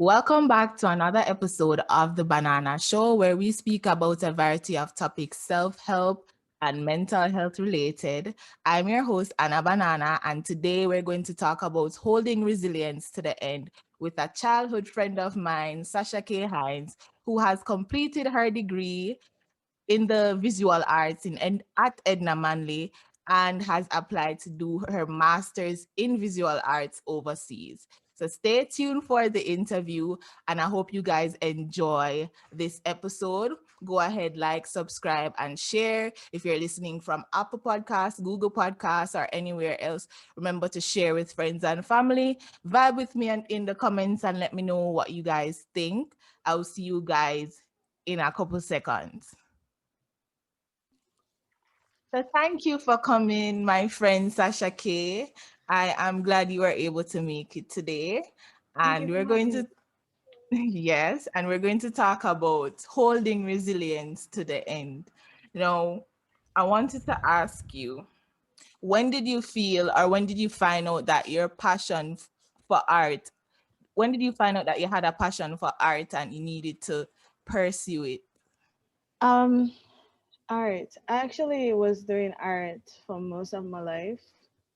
Welcome back to another episode of The Banana Show, where we speak about a variety of topics, self-help and mental health related. I'm your host, Anna Banana, and today we're going to talk about holding resilience to the end with a childhood friend of mine, Sasha K Hinds, who has completed her degree in the visual arts at Edna Manley and has applied to do her master's in visual arts overseas. So stay tuned for the interview, and I hope you guys enjoy this episode. Go ahead, like, subscribe, and share. If you're listening from Apple Podcasts, Google Podcasts, or anywhere else, remember to share with friends and family. Vibe with me in the comments and let me know what you guys think. I'll see you guys in a couple seconds. So thank you for coming, my friend Sasha K. I am glad you were able to make it today. Thank you And for we're going having to, me. yes, and we're going to talk about holding resilience to the end. You know, I wanted to ask you, when did you feel or when did you find out that your passion for art, when did you find out that you had a passion for art and you needed to pursue it? Um, Art. I actually was doing art for most of my life.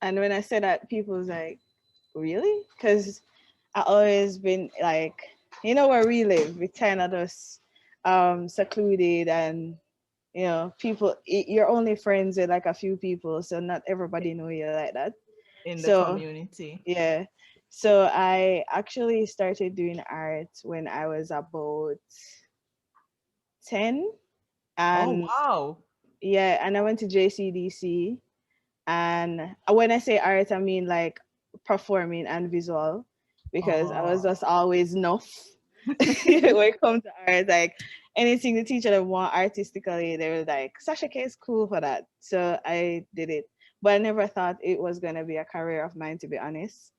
And when I said that, people was like, really? Because I always been like, where we live, we kind of just secluded and, you're only friends with like a few people. So not everybody know you like that. In the So, community? yeah. So I actually started doing art when I was about 10. Oh, And wow. yeah, and I went to JCDC. And when I say art, I mean like performing and visual, because I was Oh. just always enough when it comes to art. Like anything the teacher that want artistically, they were like, Sasha K is cool for that. So I did it. But I never thought it was going to be a career of mine, to be honest.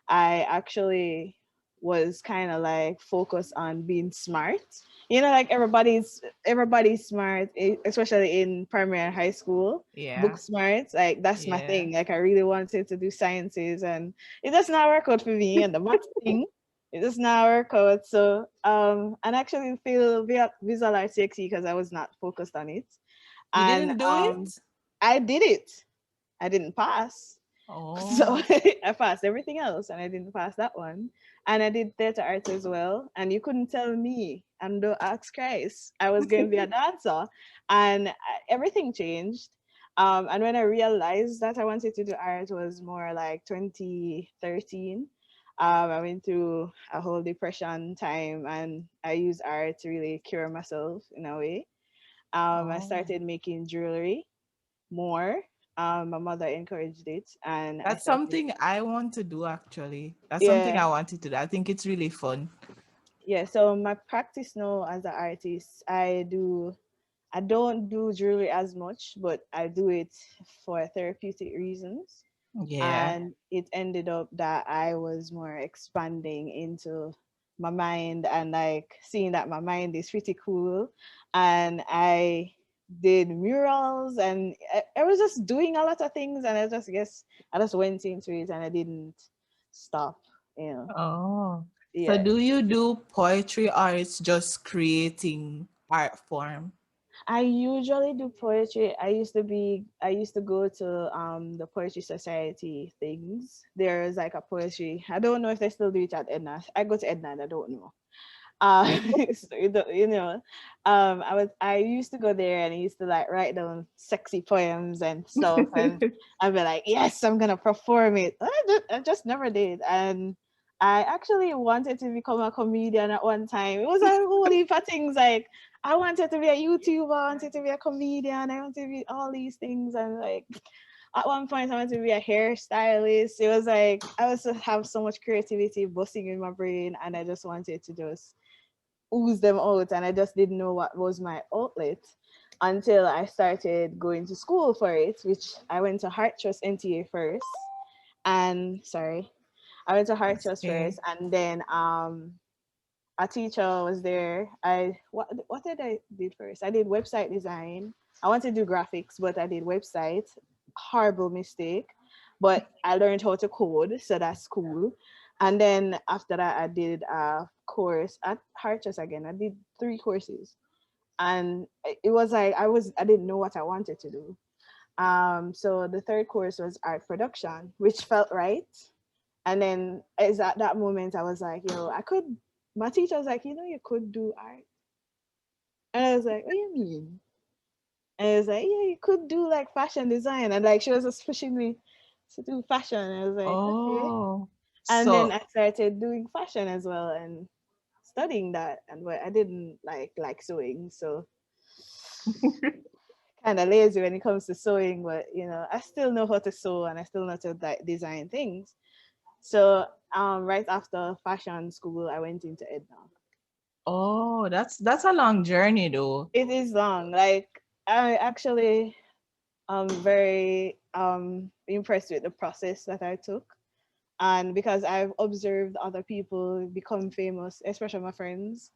I actually was kind of like focused on being smart. Like everybody's smart, especially in primary and high school. Yeah. Book smart, like that's my Yeah. thing. Like I really wanted to do sciences, and it does not work out for me. And the math thing, it does not work out. So and I actually feel visual arts sexy because I was not focused on it, You and didn't do it? I did it. I didn't pass. So Oh. I passed everything else and I didn't pass that one. And I did theater arts as well. And you couldn't tell me, and don't ask Christ, I was going to be a dancer. And everything changed. And when I realized that I wanted to do art was more like 2013. I went through a whole depression time and I used art to really cure myself in a way. I Oh. started making jewelry more. My mother encouraged it, and I That's started. something I want to do actually. That's something Yeah, I wanted to do. I think it's really fun. yeah. So my practice now as an artist, I do. I don't do jewelry as much, but I do it for therapeutic reasons. Yeah. And it ended up that I was more expanding into my mind and like seeing that my mind is pretty cool. And I did murals and I was just doing a lot of things, and I just guess I just went into it and I didn't stop, you know. Oh. So Yeah. do you do poetry or it's just creating art form? I usually do poetry. I used to go to the poetry society things. There's like a poetry. I don't know if they still do it at Edna. I go to Edna and I don't know. So I used to go there and I used to like write down sexy poems and stuff, and I'd be like, yes, I'm gonna perform it. I just never did. And I actually wanted to become a comedian at one time. It was a whole heap of things. Like I wanted to be a YouTuber, I wanted to be a comedian, I wanted to be all these things, and like at one point I wanted to be a hairstylist. It was like I was to have so much creativity busting in my brain, and I just wanted to just ooze them out, and I just didn't know what was my outlet until I started going to school for it, which I went to Heart Trust NTA first. And sorry, I went to Heart Trust Okay. first, and then a teacher was there. What did I did first? I did website design. I wanted to do graphics, but I did website. Horrible mistake, but I learned how to code, so that's cool. And then after that, I did a course at Harchess again. I did 3 courses, and it was like I didn't know what I wanted to do. So the third course was art production, which felt right. And then it's at that moment I was like, I could. My teacher was like, you could do art, and I was like, what do you mean? And it was like, yeah, you could do like fashion design, and like she was just pushing me to do fashion. And I was like, okay. Oh, And then so I started doing fashion as well and studying that. And but I didn't like sewing, so kind of lazy when it comes to sewing. But I still know how to sew and I still know how to like design things. So right after fashion school, I went into Edna. oh, that's a long journey though. It is long. Like I actually very impressed with the process that I took. And because I've observed other people become famous, especially my friends,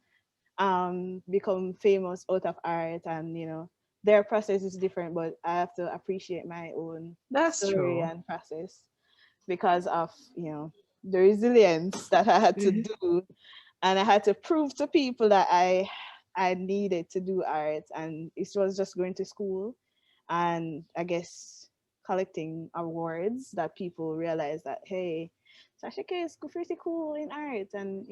become famous out of art, and their process is different, but I have to appreciate my own That's story true. and process because of the resilience that I had to do, and I had to prove to people that I needed to do art, and it was just going to school, and I guess collecting awards that people realize that, hey, Sasha K is pretty cool in art, and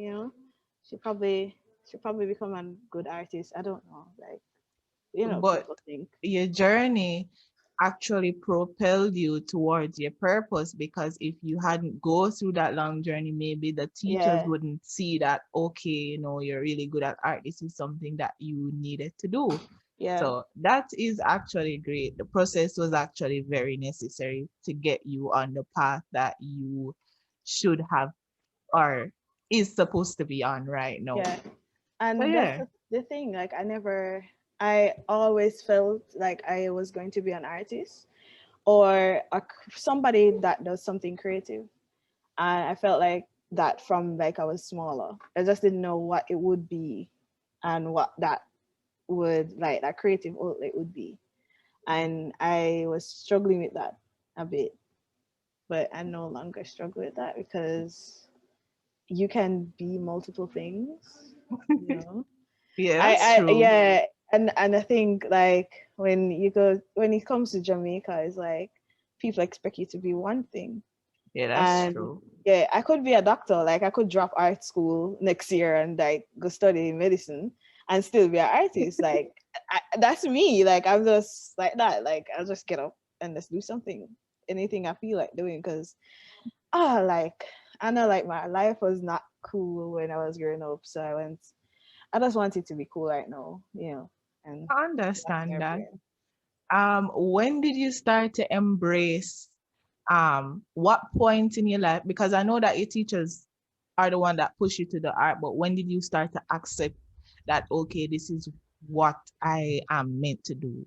she probably she probably become a good artist. I don't know, like But people think. your journey actually propelled you towards your purpose, because if you hadn't go through that long journey, maybe the teachers Yeah, wouldn't see that, okay, you're really good at art, this is something that you needed to do. yeah, So that is actually great. The process was actually very necessary to get you on the path that you should have, or is supposed to be on right now. yeah. So And that's yeah, the thing. Like I always felt like I was going to be an artist or somebody that does something creative. And I felt like that from like I was smaller. I just didn't know what it would be and what that would like that creative outlet would be. And I was struggling with that a bit, but I no longer struggle with that because you can be multiple things, you know. yeah, that's I true. yeah, and I think like when it comes to Jamaica, it's like people expect you to be one thing. Yeah, that's And true. yeah, I could be a doctor. Like I could drop art school next year and like go study medicine and still be an artist. Like that's me. Like I'm just like that. Like I'll just get up and let's do something, anything I feel like doing. Because like I know like my life was not cool when I was growing up, so I just want it to be cool right now. And I that's understand my that. plan. When did you start to embrace, what point in your life? Because I know that your teachers are the one that push you to the art, but when did you start to accept that, okay, this is what I am meant to do?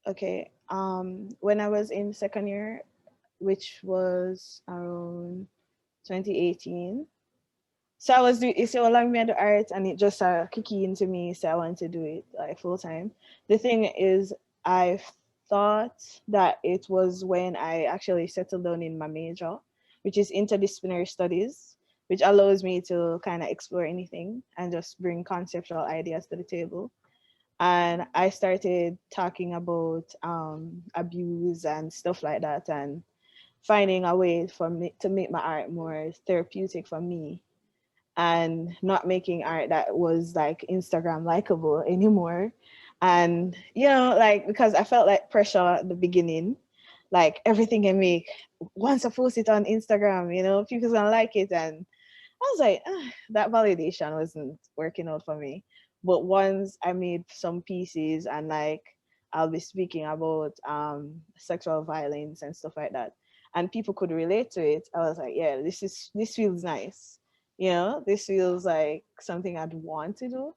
Okay. When I was in second year, which was around 2018. So I was doing it's allowing me to do art and it just kicking into me, so I wanted to do it like full time. The thing is I thought that it was when I actually settled down in my major, which is interdisciplinary studies, which allows me to kind of explore anything and just bring conceptual ideas to the table. And I started talking about abuse and stuff like that, and finding a way for me to make my art more therapeutic for me, and not making art that was like Instagram likable anymore. And like because I felt like pressure at the beginning, like everything I make, once I post it on Instagram, people's gonna like it. And I was like, that validation wasn't working out for me. But once I made some pieces and like I'll be speaking about sexual violence and stuff like that, and people could relate to it, I was like, yeah, this feels nice. This feels like something I'd want to do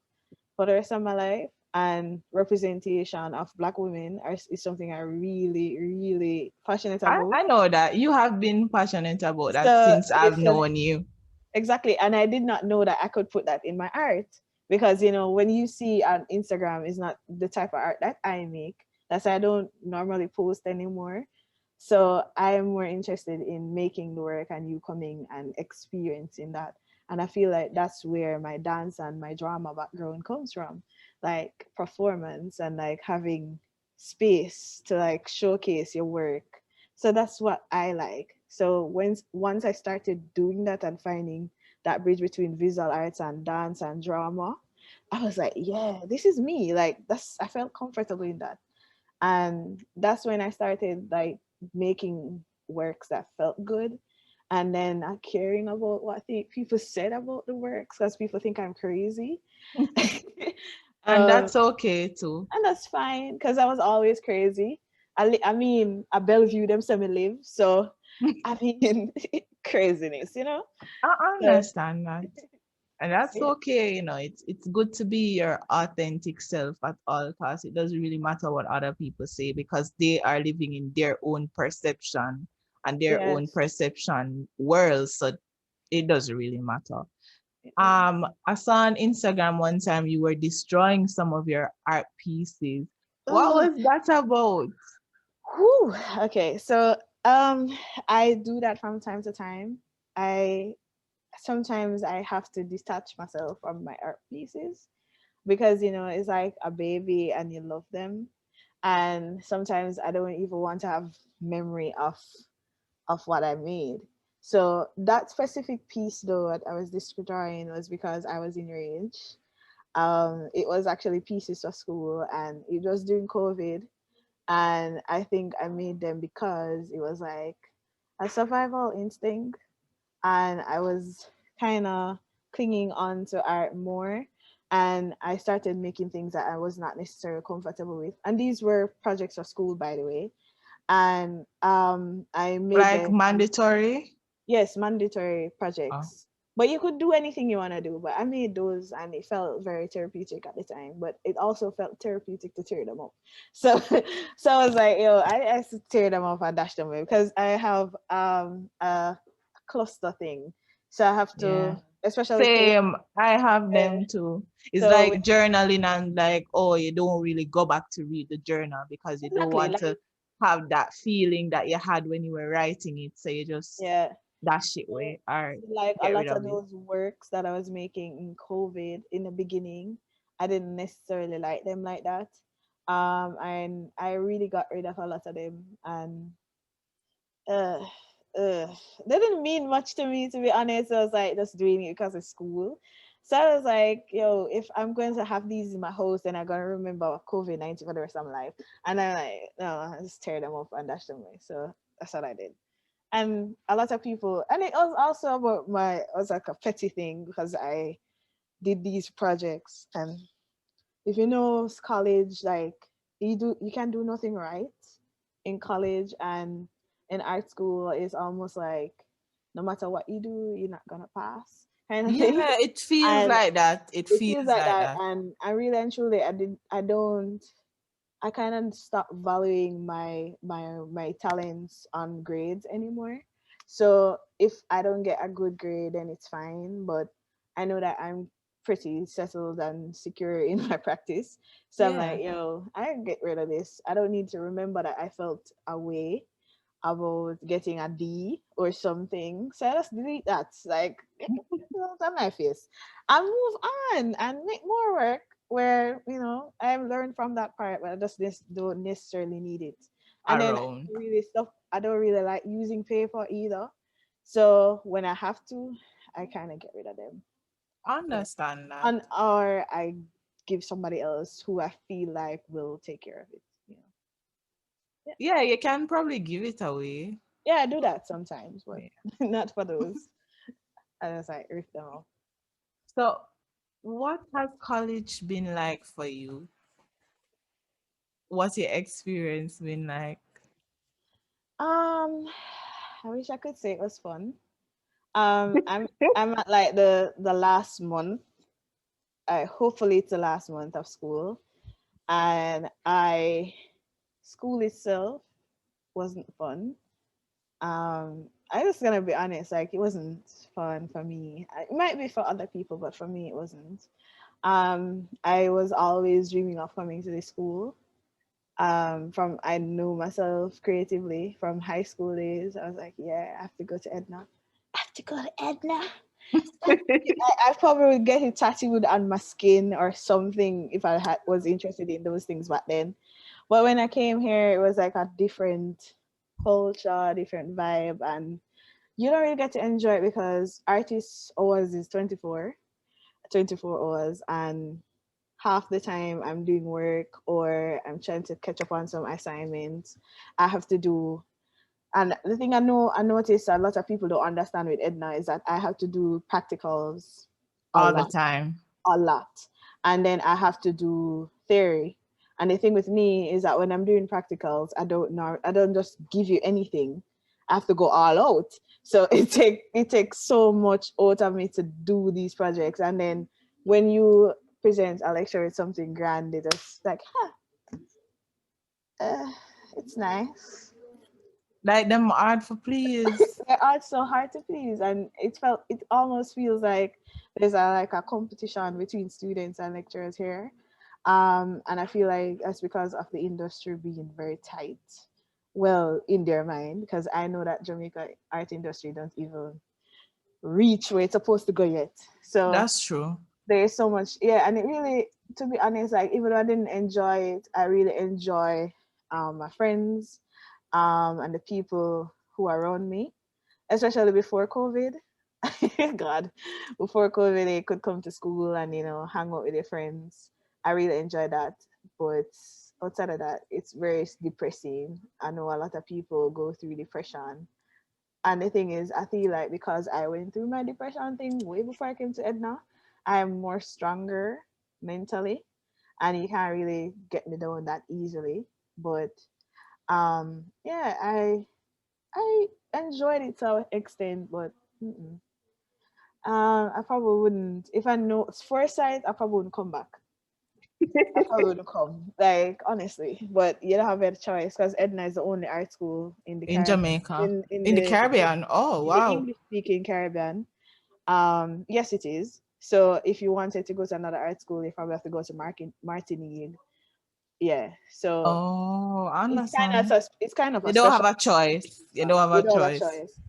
for the rest of my life. And representation of Black women is something I really, really passionate about. I know that you have been passionate about that So since I've it's known you. exactly. And I did not know that I could put that in my art because, when you see on Instagram is not the type of art that I make. That's why I don't normally post anymore. So I'm more interested in making the work and you coming and experiencing that. And I feel like that's where my dance and my drama background comes from, like performance and like having space to like showcase your work. So that's what I like. So once I started doing that and finding that bridge between visual arts and dance and drama, I was like, yeah, this is me. Like that's I felt comfortable in that. And that's when I started like making works that felt good, and then not caring about what people said about the works because people think I'm crazy. And um that's okay too. and that's fine because I was always crazy. I mean, a Bellevue them semi live, so I mean craziness, you know. I So understand that. And that's yeah, okay, it's good to be your authentic self at all costs. It doesn't really matter what other people say because they are living in their own perception and their own yes. perception world. So it doesn't really matter. Yeah. I saw on Instagram one time you were destroying some of your art pieces. What Oh, was that about? whew. Okay, so I do that from time to time. I sometimes I have to detach myself from my art pieces because it's like a baby and you love them, and sometimes I don't even want to have memory of what I made. So that specific piece though that I was describing was because I was enraged. It was actually pieces for school and it was during COVID, and I think I made them because it was like a survival instinct, and I was kind of clinging on to art more. And I started making things that I was not necessarily comfortable with. And these were projects for school, by the way. And I made Like them, mandatory? yes, mandatory Oh. projects. But you could do anything you want to do. But I made those and it felt very therapeutic at the time. But it also felt therapeutic to tear them up. So so I was like, yo, I have to tear them off and dash them away because I have a cluster thing. So I have Yeah. to, especially paper. Same. I have them too. It's So like journaling and like, oh, you don't really go back to read the journal because you don't exactly want like, to have that feeling that you had when you were writing it. So you just yeah. dash it So, away or so like a get rid lot of of it. those works that I was making in COVID in the beginning, I didn't necessarily like them like that. And I really got rid of a lot of them, and uh, uh, they didn't mean much to me, to be honest. I was like just doing it because of school. So I was like, yo, if I'm going to have these in my house, then I'm gonna remember COVID-19 for the rest of my life. And I'm like, no, I just tear them up and dash them away. So that's what I did. And a lot of people, and it was also about it was like a petty thing because I did these projects. And if you know college, like you can do nothing right in college, and in art school it's almost like no matter what you do you're not gonna pass kind of thing. Yeah, it feels And like that. It it feels feels like like that, that. and I really and truly I don't, I kind of stopped valuing my talents on grades anymore. So if I don't get a good grade, then it's fine. But I know that I'm pretty settled and secure in my practice. So I'm Yeah. like, yo, I can get rid of this. I don't need to remember that I felt a way about getting a D or something. So I just delete that. Like, on my face. And move on and make more work where, I've learned from that part, but I just don't necessarily need it. And then Around. I don't really like using paper either. So when I have to, I kind of get rid of them. Yeah. Understand that. And or I give somebody else who I feel like will take care of it. Yeah. Yeah, you can probably give it away. Yeah, I do that sometimes, but Yeah. not for those. I just like rip them off. So, what has college been like for you? What's your experience been like? Um, I wish I could say it was fun. I'm at like the last month. I hopefully it's the last month of school, and I school itself wasn't fun. I just gonna be honest, like it wasn't fun for me. It might be for other people, but for me it wasn't. I was always dreaming of coming to the school. From I knew myself creatively from high school days. I was like, yeah, I have to go to Edna. I have to go to Edna. I probably would get it tattooed on my skin or something if was interested in those things back then. But when I came here, it was like a different culture, different vibe, and you don't really get to enjoy it because artists hours is 24 hours, and half the time I'm doing work or I'm trying to catch up on some assignments I have to do. And the thing I notice a lot of people don't understand with Edna is that I have to do practicals a All the lot, time. a lot. And then I have to do theory. And the thing with me is that when I'm doing practicals, I don't just give you anything. I have to go all out. So it takes so much out of me to do these projects. And then when you present a lecture with something grand, they just like, uh, it's nice. Like them hard for please. They are so hard to please, and it almost feels like there's a competition between students and lecturers here. And I feel like that's because of the industry being very tight, well, in their mind, because I know that Jamaica art industry don't even reach where it's supposed to go yet. So That's true. there's so much, yeah. And it really, to be honest, like even though I didn't enjoy it, I really enjoy my friends and the people who are around me, especially before COVID. God, before COVID, they could come to school and hang out with their friends. I really enjoy that, but outside of that, it's very depressing. I know a lot of people go through depression, and the thing is, I feel like because I went through my depression thing way before I came to Edna, I am more stronger mentally, and you can't really get me down that easily. But yeah, I enjoyed it to an extent, but I probably wouldn't. If I know it's foresight, I probably wouldn't come back. I probably wouldn't come, like honestly. But you don't have a choice because Edna is the only art school in the In Caribbean, Jamaica. In the Caribbean. Oh, in the wow. English speaking Caribbean. Yes, it is. So if you wanted to go to another art school, you probably have to go to Martinique. Yeah. So Oh, I understand. it's kind of You a don't special have a choice. You don't have you a don't have a choice. choice.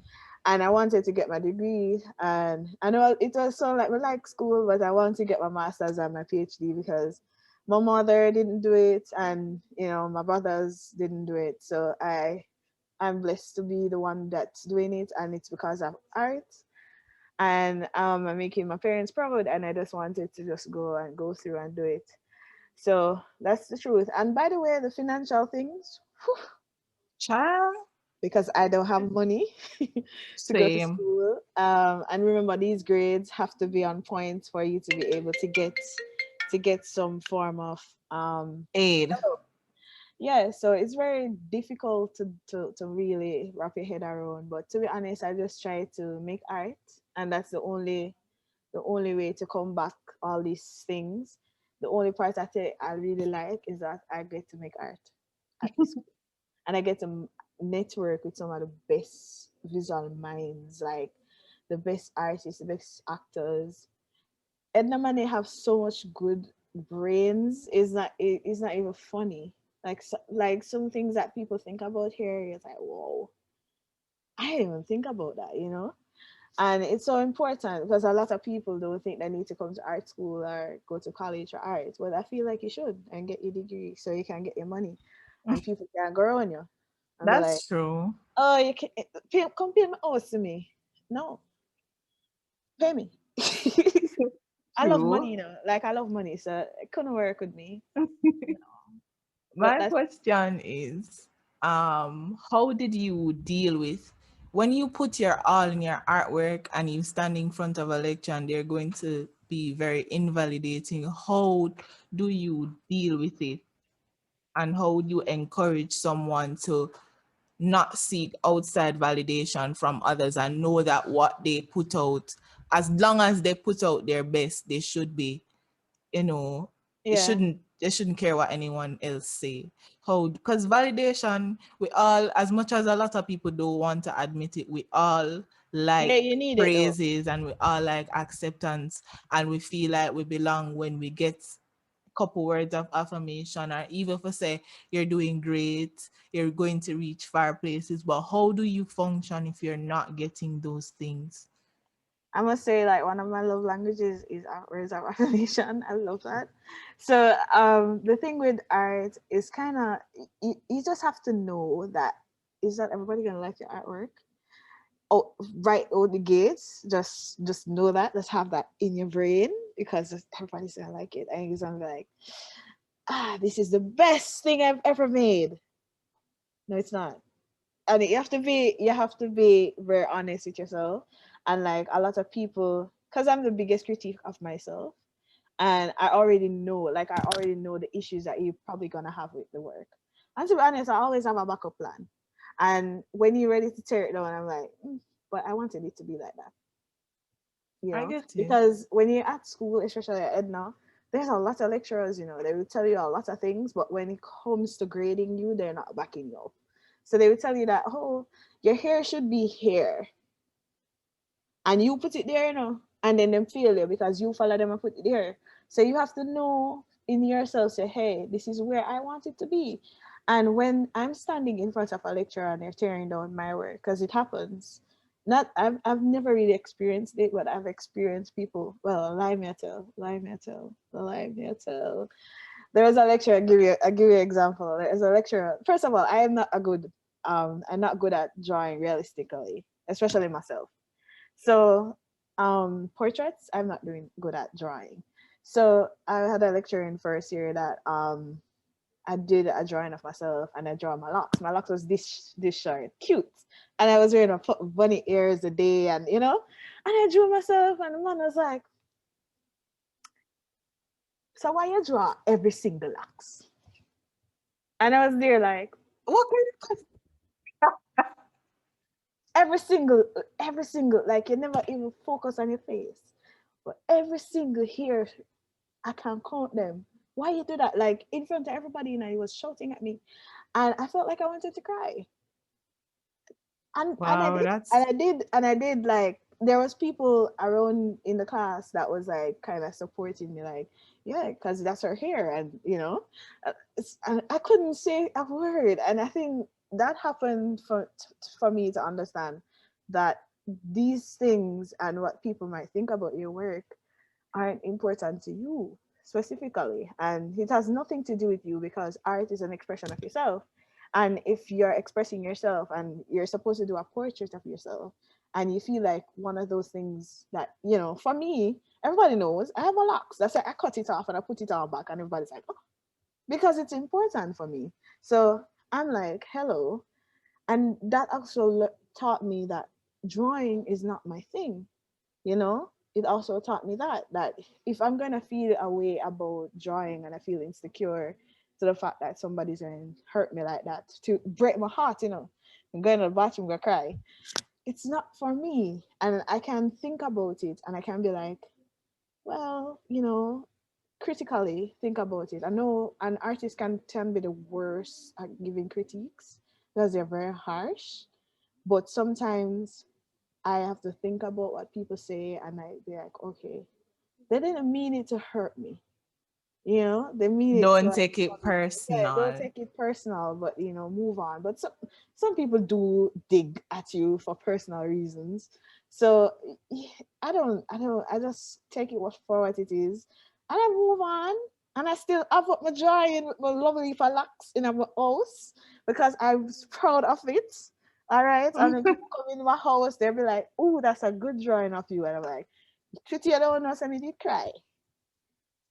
And I wanted to get my degree, and I know it was so like we like school, but I wanted to get my master's and my PhD because my mother didn't do it, and my brothers didn't do it. So I'm blessed to be the one that's doing it, and it's because of art. And I'm making my parents proud, and I just wanted to just go through and do it. So that's the truth. And by the way, the financial things, Child. because I don't have money to go to Same. school. And remember, these grades have to be on point for you to be able to get some form of Aid. help. Yeah, so it's very difficult to really wrap your head around. But to be honest, I just try to make art, and that's the only way to combat all these things. The only part I really like is that I get to make art at this school, and I get to network with some of the best visual minds, like the best artists, the best actors. Edna Mane have so much good brains. It's not even funny. Like some things that people think about here, it's like, whoa, I didn't even think about that. And it's so important because a lot of people don't think they need to come to art school or go to college for art. But I feel like you should and get your degree so you can get your money and people can grow on you and be like, That's true. oh, you can come pay my house to me. No, pay me. I love True. money, Like I love money, so it couldn't work with me. But My that's question is, how did you deal with when you put your all in your artwork and you stand in front of a lecture and they're going to be very invalidating? How do you deal with it? And how would you encourage someone to not seek outside validation from others and know that what they put out, as long as they put out their best, they should be, you know, yeah, they shouldn't care what anyone else say. How, because validation, we all, as much as a lot of people don't want to admit it, we all yeah. like You need it though. praises and we all like acceptance and we feel like we belong when we get couple words of affirmation, or even if I say you're doing great, you're going to reach far places, but how do you function if you're not getting those things? I must say, like, one of my love languages is words of affirmation. I love that. So, the thing with art is kind of you just have to know that is that everybody gonna like your artwork. Oh, right out the gates, just know that, just have that in your brain because everybody's gonna like it, and you're gonna be like, this is the best thing I've ever made. No, it's not. And you have to be very honest with yourself, and like a lot of people, because I'm the biggest critique of myself, and I already know the issues that you're probably gonna have with the work. And to be honest, I always have a backup plan. And when you're ready to tear it down, I'm like, but I wanted it to be like that, I get you. because when you're at school, especially at Edna, there's a lot of lecturers, they will tell you a lot of things, but when it comes to grading you, they're not backing you up. So they will tell you that, oh, your hair should be here, and you put it there, and then them fail you because you follow them and put it there. So you have to know in yourself, say, hey, this is where I want it to be. And when I'm standing in front of a lecturer and they're tearing down my work, because it happens, not I've never really experienced it, but I've experienced people. Well, lie me tell, lie me tell. There was a lecturer. I give you an example. There's a lecturer. First of all, I'm not good at drawing realistically, especially myself. So, portraits, I'm not doing good at drawing. So I had a lecture in first year that I did a drawing of myself and I draw my locks. My locks was this short, cute, and I was wearing a bunny ears a day, and I drew myself, and the man was like, "So why you draw every single locks?" And I was there like, What kind every single, like you never even focus on your face, but every single hair I can count them. Why you do that? Like in front of everybody, he was shouting at me, and I felt like I wanted to cry. And I Wow, did, and that's I did, and I did. Like there was people around in the class that was like kind of supporting me, like, yeah, because that's her hair, and and I couldn't say a word, and I think that happened for me to understand that these things and what people might think about your work aren't important to you specifically, and it has nothing to do with you because art is an expression of yourself. And if you're expressing yourself and you're supposed to do a portrait of yourself, and you feel like one of those things that, for me, everybody knows I have a locks, that's why I cut it off and I put it on back, and everybody's like, oh, because it's important for me. So I'm like, hello. And that also taught me that drawing is not my thing. It also taught me that if I'm gonna feel a way about drawing and I feel insecure to the fact that somebody's gonna hurt me like that, to break my heart, I'm going to the bathroom, gonna cry, it's not for me. And I can think about it and I can be like, well, critically think about it. I know an artist can be the worst at giving critiques because they're very harsh, but sometimes I have to think about what people say and I be like, okay, they didn't mean it to hurt me. They mean it to don't like, take it yeah, don't personal. take it personal, but move on. But some people do dig at you for personal reasons. So I just take it for what it is and I move on. And I still have up my drawing with my lovely locks in my house because I was proud of it. All right. And when people come in my house, they'll be like, "Oh, that's a good drawing of you." And I'm like, "Pretty, I don't know, so me did cry.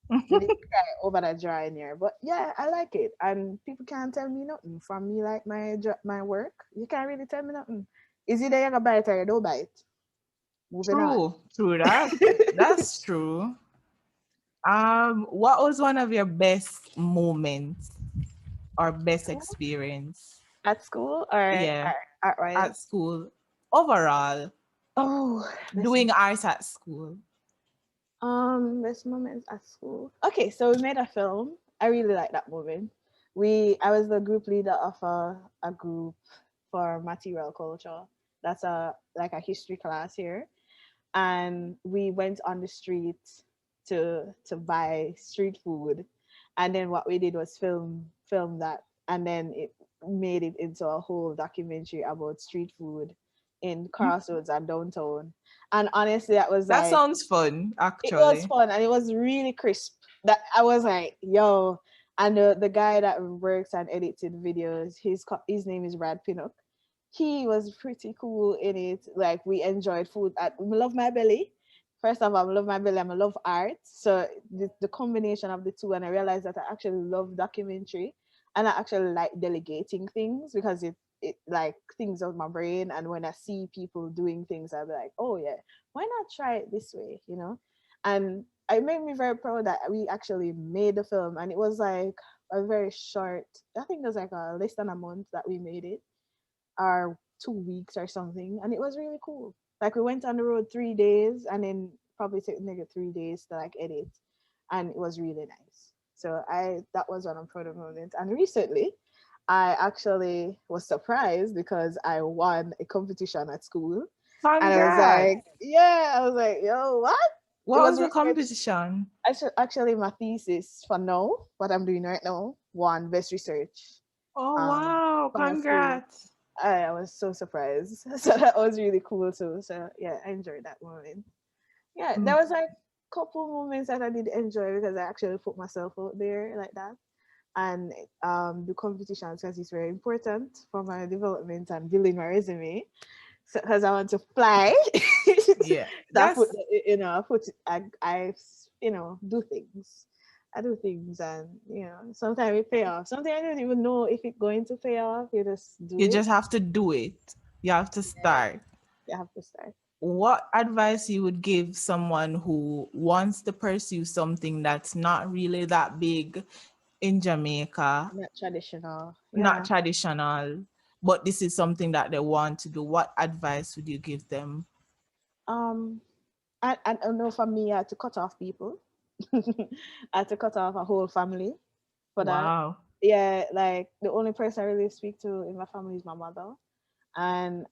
Me did cry over that drawing here." But yeah, I like it. And people can't tell me nothing. From me, like my work, you can't really tell me nothing. Is it that you gonna buy it or you don't buy it? Moving on. True that. That's true. What was one of your best moments or best experience? At school or Yeah, at writing? at school overall, Oh, doing art at school. best moments at school. Okay, so we made a film. I really like that movie. I was the group leader of a group for material culture. That's a history class here, and we went on the street to buy street food, And then what we did was film that, and then it made it into a whole documentary about street food in Crossroads and downtown. And honestly, that was That like, sounds fun, it was actually. fun and it was really crisp. That I was like, yo. And the guy that works and edited videos, his name is Brad Pinnock. He was pretty cool in it. Like, we enjoyed food. I love my belly. First of all, I love my belly. I love art. So the combination of the two, and I realized that I actually love documentary, and I actually like delegating things because it like things out my brain. And when I see people doing things, I'll be like, oh yeah, why not try it this way, you know? And it made me very proud that we actually made the film, and it was like a very short. I think it was like a less than a month that we made it, or 2 weeks or something, and it was really cool. Like, we went on the road 3 days, and then probably took nigga 3 days to like edit, and it was really nice. So I that was one of proud moments. And recently, I actually was surprised because I won a competition at school, and I was Congrats. like, yeah, I was like, yo, what? It What was was the research. competition? Actually, my thesis for now, what I'm doing right now, won best research Oh, um wow. for my school. Congrats. I was so surprised. So that was really cool too. So yeah, I enjoyed that moment. Yeah, there Mm, was like couple moments that I did enjoy because I actually put myself out there like that. And the competitions, because it's very important for my development and building my resume. So because I want to fly, yeah. so I put That's I put I do things. I do things, and sometimes it pay off. Sometimes I don't even know if it's going to pay off. You just do you it. just have to do it. You have to Yeah, start. you have to start. What advice you would give someone who wants to pursue something that's not really that big in Jamaica, Not traditional. not Yeah. traditional, but this is something that they want to do? What advice would you give them? Um, I don't know, for me, I had to cut off people. I had to cut off a whole family for that. Wow. Yeah, like the only person I really speak to in my family is my mother. And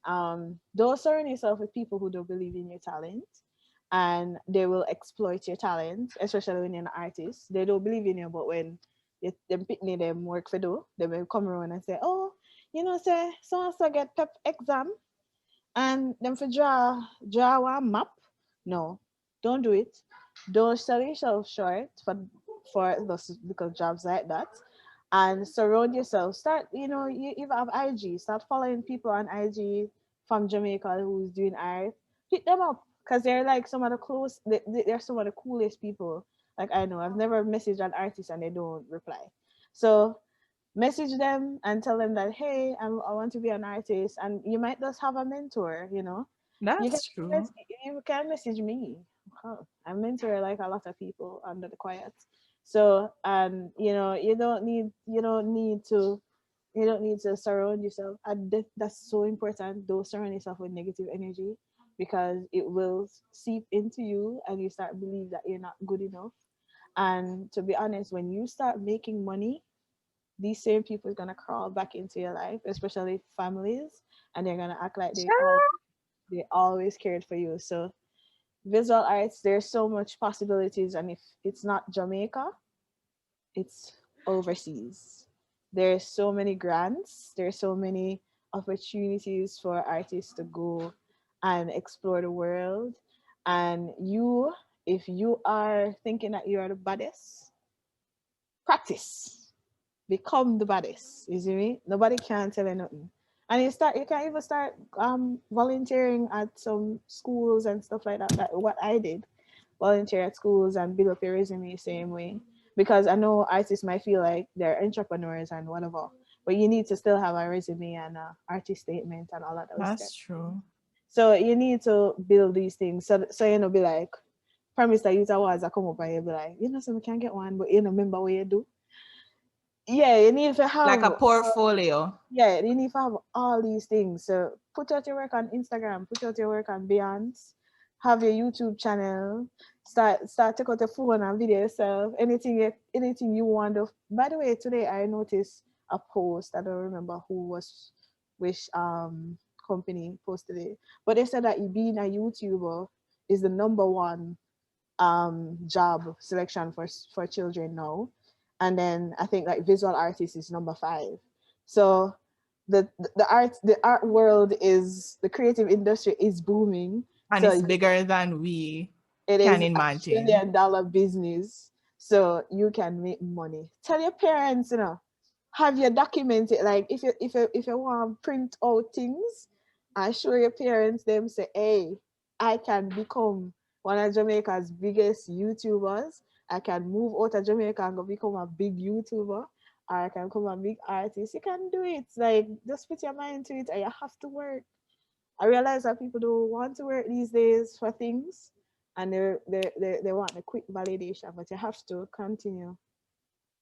don't surround yourself with people who don't believe in your talent, and they will exploit your talent, especially when you're an artist. They don't believe in you, but when them pitney them work for do, they will come around and say, oh, say so and so get pep exam, and them for draw a map. No, don't do it. Don't sell yourself short for those little jobs like that. And surround yourself. Start, you even have IG. Start following people on IG from Jamaica who's doing art. Hit them up because they're like some of the they're some of the coolest people. Like, I know, I've never messaged an artist and they don't reply. So message them and tell them that, hey, I want to be an artist, and you might just have a mentor. You can That's true. you can message me. Huh. I mentor like a lot of people under the quiet. So, and you don't need to surround yourself, and that's so important. Don't surround yourself with negative energy, because it will seep into you and you start believe that you're not good enough. And to be honest, when you start making money, these same people are gonna crawl back into your life, especially families, and they're gonna act like they always cared for you. So visual arts, there's so much possibilities, and if it's not Jamaica, it's overseas. There's so many grants, there's so many opportunities for artists to go and explore the world. And if you are thinking that you are the baddest, practice, become the baddest. You see me? Nobody can tell you nothing. And you can even start volunteering at some schools and stuff like that. Like what I did, volunteer at schools and build up your resume the same way. Because I know artists might feel like they're entrepreneurs and whatever, but you need to still have a resume and a artist statement and all of those stuff. That's true. So you need to build these things. So be like, promise that you awards that come up and you be like, so we can get one, but remember what you do. Yeah, you need to Like have a portfolio. yeah, you need to have all these things. So put out your work on Instagram, put out your work on Beyonce, have your YouTube channel, start take out the phone and video yourself. Anything you want to. By the way, today I noticed a post. I don't remember which company posted it, but they said that being a YouTuber is the number one job selection for children now. and then I think like visual artist is number 5. So the art world is the creative industry is booming. And So it's bigger than we it can is a imagine. $1 trillion business. So you can make money. Tell your parents, have you documented. Like if you want to print out things and show your parents, them say, hey, I can become one of Jamaica's biggest YouTubers. I can move out of Jamaica and go become a big YouTuber. Or I can become a big artist. You can do it. Like just put your mind to it and you have to work. I realize that people don't want to work these days for things, and they want a quick validation, but you have to continue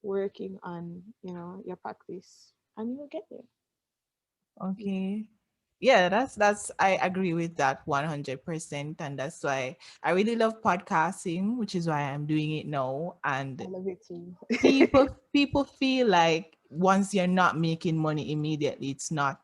working on your practice, and you will get there. Okay. Yeah, that's I agree with that 100%. And that's why I really love podcasting, which is why I'm doing it now. I And love it too. people feel like once you're not making money immediately, it's not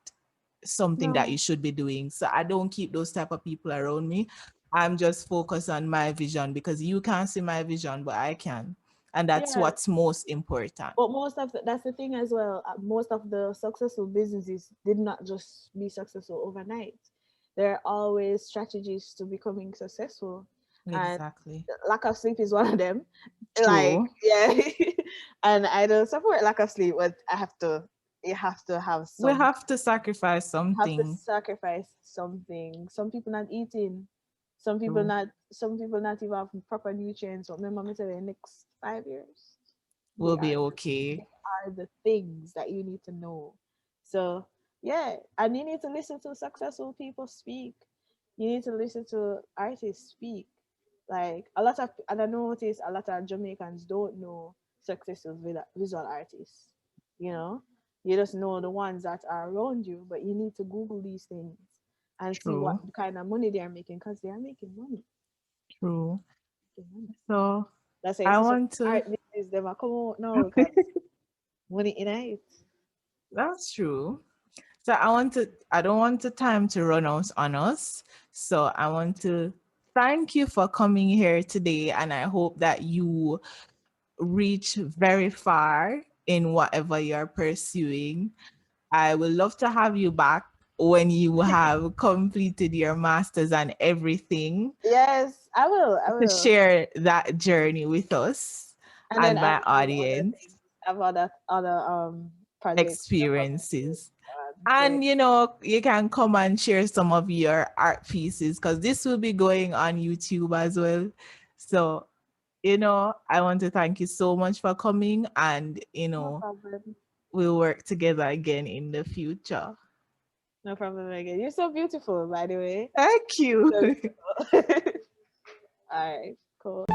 something that No, you should be doing. So I don't keep those type of people around me. I'm just focused on my vision, because you can't see my vision, but I can. And that's yeah, what's most important. but that's the thing as well. Most of the successful businesses did not just be successful overnight. There are always strategies to becoming successful, and Exactly. lack of sleep is one of them. Like, True. yeah. And I don't support lack of sleep, but you have to have We some, have to sacrifice you have to something. sacrifice something. Some people not eating, True. some people not even have proper nutrients. But remember me tell you, next 5 years, they We'll be are okay. they are the things that you need to know. So yeah, and you need to listen to successful people speak. You need to listen to artists speak. Like and I notice a lot of Jamaicans don't know successful visual artists. You know, you just know the ones that are around you, but you need to Google these things and see what True. kind of money they are making, because they are making money. True. Making money. So That's why you I see some want to art business them a come out now because money in it. that's true. So I don't want the time to run out on us. So I want to thank you for coming here today. And I hope that you reach very far in whatever you're pursuing. I would love to have you back when you have completed your master's and everything, Yes, I will. I to will. share that journey with us And then and I my have other audience things. I have other projects that I'm gonna work experiences. on. So And you can come and share some of your art pieces, because this will be going on YouTube as well. So, I want to thank you so much for coming, and no problem. we'll work together again in the future. No problem again. You're so beautiful, by the way. Thank you. So beautiful. All right, cool.